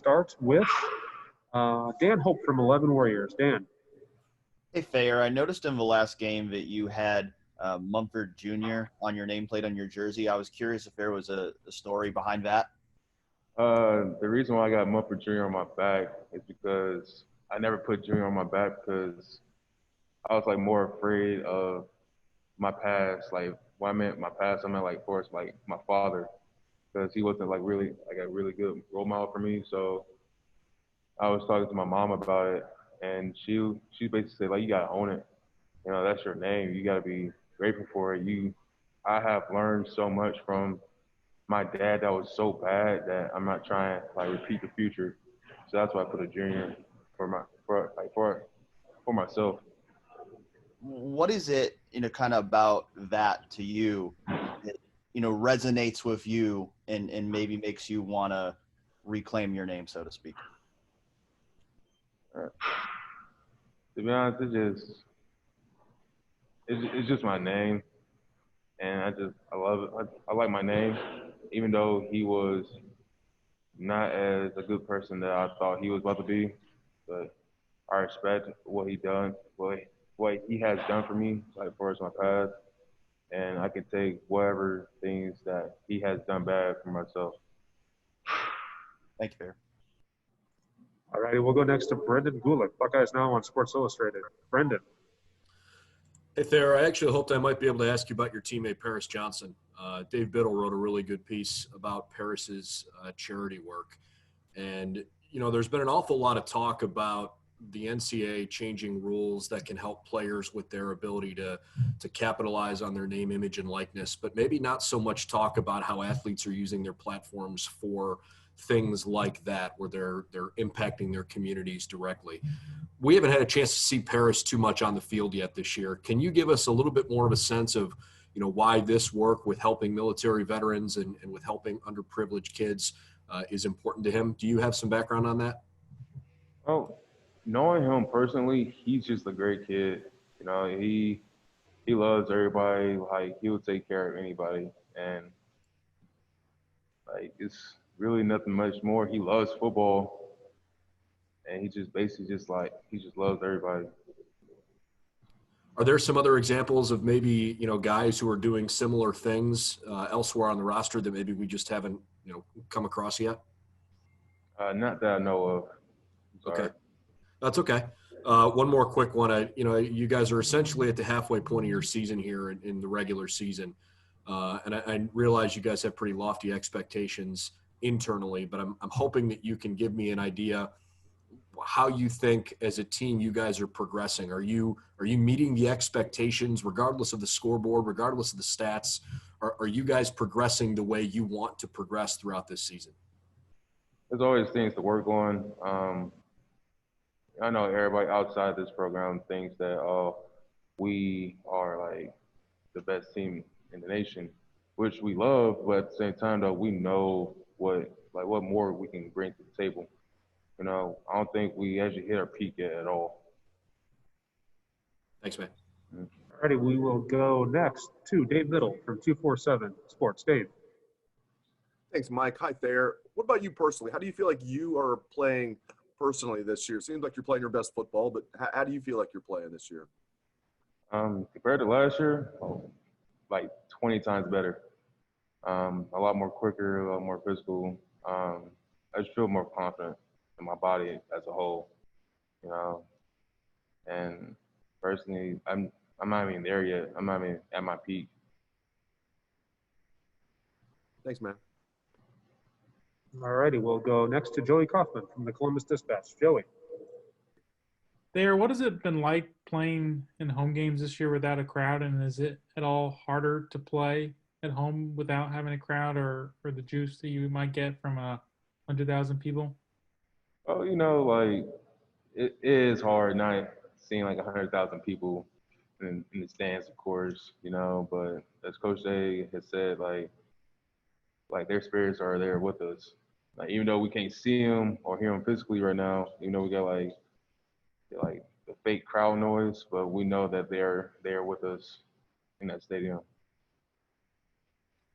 start with Dan Hope from 11 Warriors. Dan. Hey, Thayer, I noticed in the last game that you had Munford Jr. on your nameplate on your jersey. I was curious if there was a story behind that. The reason why I got Munford Jr. on my back is because I never put Jr. on my back because I was like more afraid of my past. Like when I meant my past, I meant like, of course, like my father, because he wasn't like really like a really good role model for me. So I was talking to my mom about it, and she basically said like, you gotta own it. You know, that's your name. You gotta be grateful for it. I have learned so much from my dad that was so bad that I'm not trying to like repeat the future. So that's why I put a junior for myself. What is it, kind of about that to you that, resonates with you and maybe makes you want to reclaim your name, so to speak? To be honest, it's just my name, and I love it. I like my name, even though he was not as a good person that I thought he was about to be, but I respect what he done, what he has done for me, like for my past, and I can take whatever things that he has done bad for myself. Thank you, Bear. All righty, we'll go next to Brendan Gulick, Buckeyes Now on Sports Illustrated. Brendan. Hey, Thayer, I actually hoped I might be able to ask you about your teammate, Paris Johnson. Dave Biddle wrote a really good piece about Paris's charity work. And, there's been an awful lot of talk about the NCAA changing rules that can help players with their ability to capitalize on their name, image, and likeness, but maybe not so much talk about how athletes are using their platforms for things like that, where they're impacting their communities directly. We haven't had a chance to see Paris too much on the field yet this year. Can you give us a little bit more of a sense of, why this work with helping military veterans and with helping underprivileged kids is important to him? Do you have some background on that? Oh, knowing him personally, he's just a great kid. He loves everybody. Like he will take care of anybody, and like it's really nothing much more. He loves football, and he just basically he just loves everybody. Are there some other examples of maybe, guys who are doing similar things elsewhere on the roster that maybe we just haven't, come across yet? Not that I know of. Okay. That's okay. One more quick one. You guys are essentially at the halfway point of your season here in the regular season. And I realize you guys have pretty lofty expectations internally, but I'm hoping that you can give me an idea how you think as a team you guys are progressing. Are you meeting the expectations regardless of the scoreboard, regardless of the stats? Are you guys progressing the way you want to progress throughout this season? There's always things to work on. I know everybody outside this program thinks that we are like the best team in the nation, which we love, but at the same time though, we know what more we can bring to the table. I don't think we actually hit our peak yet at all. Thanks, man. All righty, we will go next to Dave Biddle from 247 Sports. Dave. Thanks, Mike. Hi, Thayer. What about you personally? How do you feel like you are playing personally this year? It seems like you're playing your best football, but how do you feel like you're playing this year? Compared to last year, like 20 times better. A lot more quicker, a lot more physical. I just feel more confident in my body as a whole, And personally, I'm not even there yet. I'm not even at my peak. Thanks, man. All righty, we'll go next to Joey Kaufman from the Columbus Dispatch. Joey. Thayer, what has it been like playing in home games this year without a crowd, and is it at all harder to play at home without having a crowd or the juice that you might get from 100,000 people? Oh, like it is hard not seeing like 100,000 people in the stands, of course, but as Coach Day has said, like their spirits are there with us. Like even though we can't see them or hear them physically right now, we got like the fake crowd noise, but we know that they're there with us in that stadium.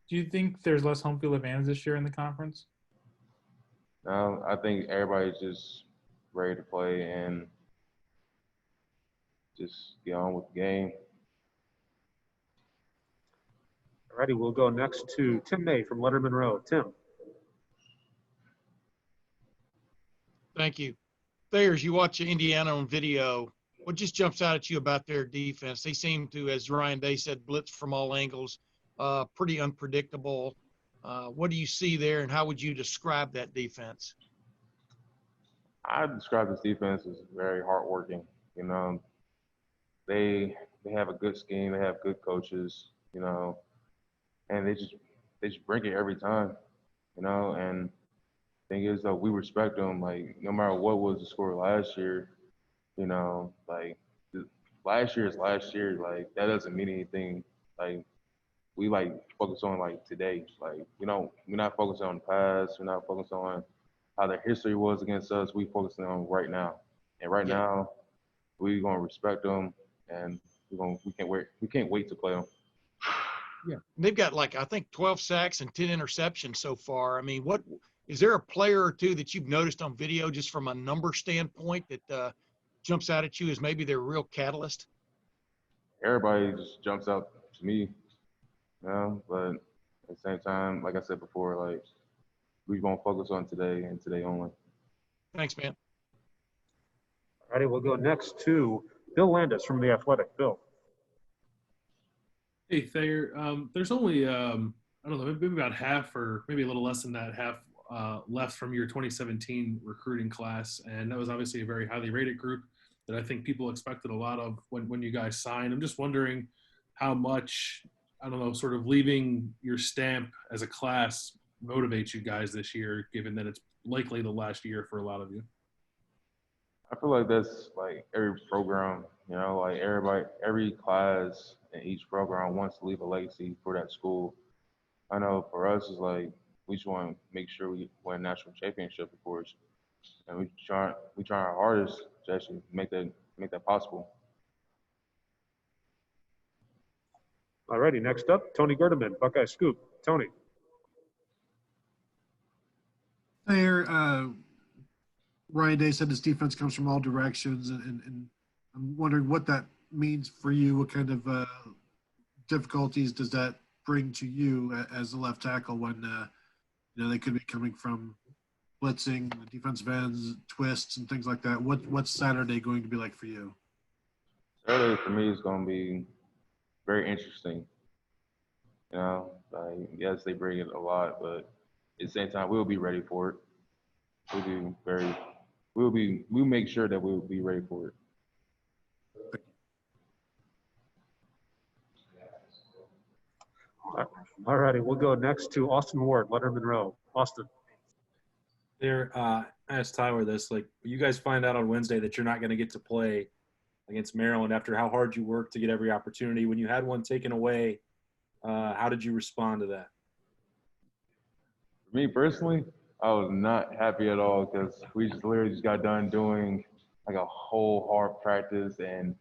Do you think there's less home field advantage this year in the conference? I think everybody's just ready to play and just get on with the game. All righty, we'll go next to Tim May from Letterman Row. Tim. Thank you. Thayer, as you watch Indiana on video, what just jumps out at you about their defense? They seem to, as Ryan Day said, blitz from all angles, pretty unpredictable. What do you see there, and how would you describe that defense? I describe this defense as very hardworking. You know, they have a good scheme, they have good coaches, you know, and they just bring it every time, you know. And thing is, though, we respect them. Like, no matter what was the score last year, you know, like last year is last year. Like, that doesn't mean anything. Like, we focus on today. Like, we're not focusing on the past. We're not focusing on how their history was against us. We focusing on right now. And right now, we're gonna respect them, and we can't wait to play them. Yeah, they've got I think 12 sacks and 10 interceptions so far. I mean, what is there a player or two that you've noticed on video just from a number standpoint that jumps out at you as maybe their real catalyst? Everybody just jumps out to me, you know. But at the same time, like I said before, we're gonna focus on today and today only. Thanks, man. All righty, we'll go next to Bill Landis from The Athletic. Bill. Hey, Thayer. There's only, I don't know, maybe about half or maybe a little less than that, half left from your 2017 recruiting class. And that was obviously a very highly rated group that I think people expected a lot of when you guys signed. I'm just wondering how much, I don't know, sort of leaving your stamp as a class motivates you guys this year, given that it's likely the last year for a lot of you. I feel like that's every program, you know, every class in each program wants to leave a legacy for that school. I know for us, it's we just want to make sure we win a national championship, of course, and we try our hardest to actually make that possible. All righty, next up, Tony Gerdeman, Buckeye Scoop. Tony. Thayer, Ryan Day said this defense comes from all directions, and I'm wondering what that means for you. What kind of difficulties does that bring to you as a left tackle when they could be coming from blitzing, defensive ends, twists, and things like that? What's Saturday going to be like for you? Saturday for me is going to be very interesting. You know, yes, they bring it a lot, but at the same time, we'll be ready for it. We'll make sure that we'll be ready for it. All righty, we'll go next to Austin Ward, Letterman Row. Austin. There, I asked Tyler this, you guys find out on Wednesday that you're not going to get to play against Maryland after how hard you worked to get every opportunity. When you had one taken away, how did you respond to that? For me personally, I was not happy at all because we literally got done doing a whole hard practice, and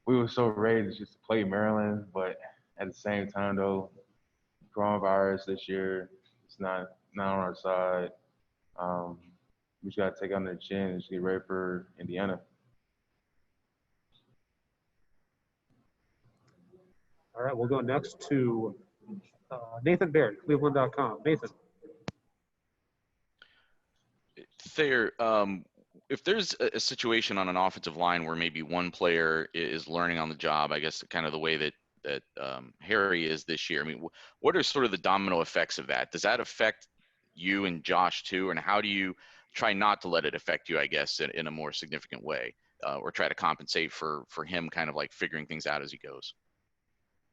we were so ready to just play Maryland. But at the same time, though, coronavirus this year, it's not on our side. We just got to take it on the chin and just get ready for Indiana. All right, we'll go next to Nathan Baird, Cleveland.com. Nathan. Thayer, if there's a situation on an offensive line where maybe one player is learning on the job, I guess kind of the way that Harry is this year, I mean, what are sort of the domino effects of that? Does that affect you and Josh too? And how do you try not to let it affect you, I guess, in a more significant way, or try to compensate for him kind of figuring things out as he goes?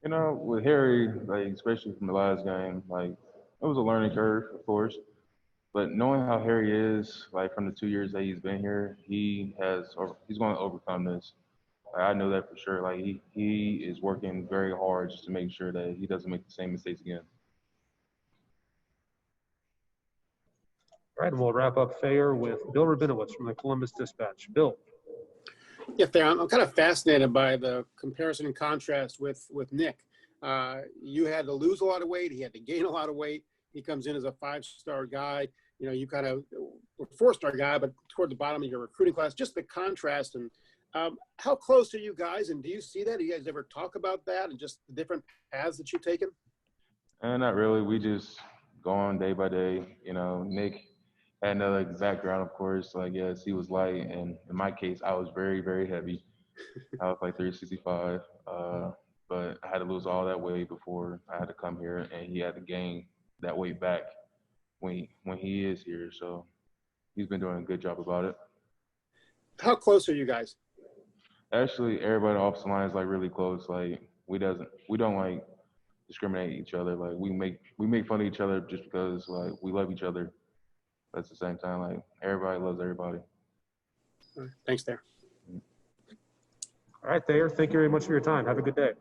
You know, with Harry, especially from the last game, it was a learning curve, of course. But knowing how Harry is, from the 2 years that he's been here, he's going to overcome this. I know that for sure. He is working very hard just to make sure that he doesn't make the same mistakes again. All right, and we'll wrap up Thayer with Bill Rabinowitz from the Columbus Dispatch. Bill. Yeah, Thayer, I'm kind of fascinated by the comparison and contrast with Nick. You had to lose a lot of weight. He had to gain a lot of weight. He comes in as a 5-star guy. You know, you kind of were 4-star guy, but toward the bottom of your recruiting class, just the contrast. And how close are you guys? And do you see that? Do you guys ever talk about that and just the different paths that you've taken? Not really. We just go on day by day. You know, Nick had another background, of course. Like, yes, he was light, and in my case, I was very, very heavy. I was like 365, but I had to lose all that weight before I had to come here, and he had to gain that weight back when he is here. So he's been doing a good job about it. How close are you guys? Actually, everybody off the line is like really close. Like we don't like discriminate each other. Like we make fun of each other just because like we love each other. But at the same time, like everybody loves everybody. All right. Thanks, Thayer. All right, Thayer, thank you very much for your time. Have a good day.